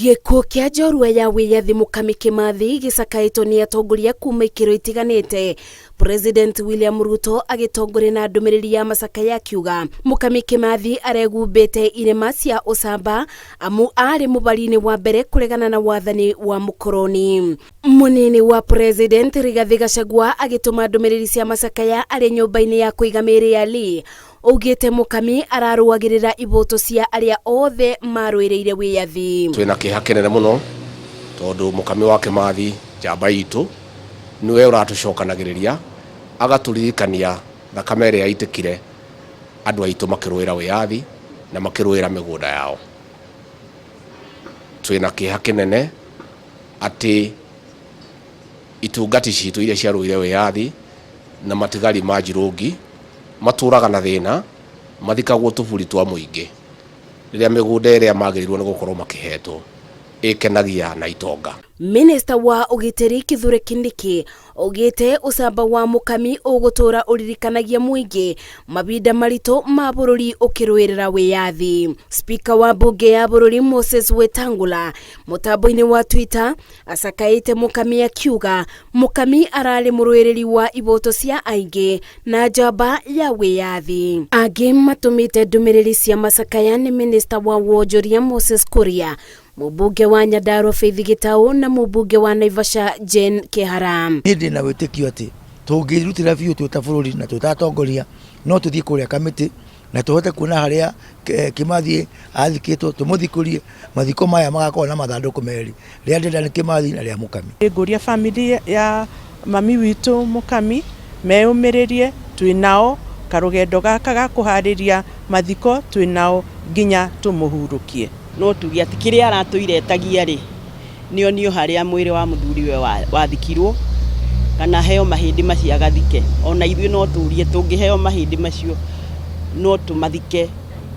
Gĩkuũ kĩa njorua ya wĩyathi Mũkami Kĩmathi gĩcakaĩtwo nĩ atongoria kuma ikĩro itiganĩte. President William Ruto agĩtongoria na ndũmĩrĩri ya macakaya akiuga Mũkami Kĩmathi aregumbĩte irema cia ũcamba amu arĩ mũbari-inĩ wa mbere kũregana na wathani wa mũkoroni. Mũnini wa President Rigathi Gachagua agĩtũma ndũmĩrĩri cia macakaya arĩ nyũmba-inĩ ya kũiga mĩĩrĩ ya Lee. Ugite Mũkami ararũagĩrĩra iboto cia arĩa othe marũĩrĩire wĩyathi. Twĩna kĩeha kĩnene mũno tondũ Mũkami wa Kĩmathi njamba itũ niwe ũratũcokanagĩrĩria agatũririkania thakame ĩrĩa yaitĩkire andũ aitũ makĩrũĩra wĩyathi na makĩrũĩra mĩgũnda yao. Twĩna kĩeha kĩnene atĩ itungati citũ iria ciarũĩre wĩyathi na matigari ma Njirũngi matũraga na thĩna mathikagwo tũburi twa mũingĩ rĩrĩa mĩgũnda ĩrĩa magĩrĩirwo nĩ gũkorwo makĩhetwo ĩkenagia na itonga. Minister wa ũgitĩri Kithure Kindiki ugite ũcamba wa Mũkami ũgũtũra ũririkanagia mũingĩ mabinda maritũ ma bũrũri ũkĩrũĩrĩra wĩyathi. Speaker wa bunge ya bũrũri Moses Wetangula mũtambo-inĩ wa Twitter acakaĩte Mũkami akiuga Mũkami ararĩ mũrũĩrĩri wa iboto cia aingĩ na njamba ya wĩyathi. Angĩ matũmĩte ndũmĩrĩri cia macakaya nĩ Minister wa wonjoria Moses Kuria, mũmbunge wa Nyandarua Faith Gitau na mũmbunge wa Naivasha Jane Kihara. Hindi na wĩtĩkio atĩ tũngĩrutĩra biũ twĩta bũrũri na tũtatongoria no tũthiĩ kũrĩa kamĩtĩ na tũhote kuona harĩa Kĩmathi athikĩtwo tũmũthikũrie mathiko maya magakorwo na mathandũkũ merĩ rĩa Dedan Kĩmathi na rĩa Mũkami. Ngũria family ya mami witũ Mũkami meyũmĩrĩrie twĩnao karũgendo gaka ga kũharĩria mathiko twĩnao nginya tũmũhurũkie. No tuge ati kĩrĩa aratũiretagia rĩ nĩonio harĩa mwĩrĩ wa mũthuriwe wathikirwo kana heo mahĩndĩ macio agathike. Ona ithuĩ no tũrie tũngĩheo mahĩndĩ macio no tũmathike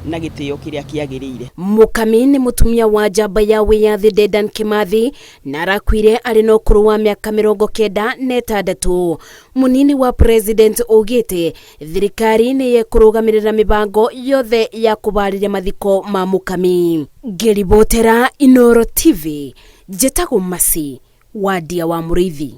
na gĩtĩo kĩrĩa kĩagĩrĩire. Mũkami nĩ mũtumia wa njamba ya wĩyathi Dedan Kĩmathi na arakuire arĩ na ũkũrũ wa mĩaka 96. Mũnini wa President ugite thirikari nĩ yekũrũgamĩrĩra mĩbango yothe ya kũbarĩria mathiko ma Mũkami. Ngĩribotera Inooro TV, njĩtagwo Masi wa Ndia wa Mũrĩithi.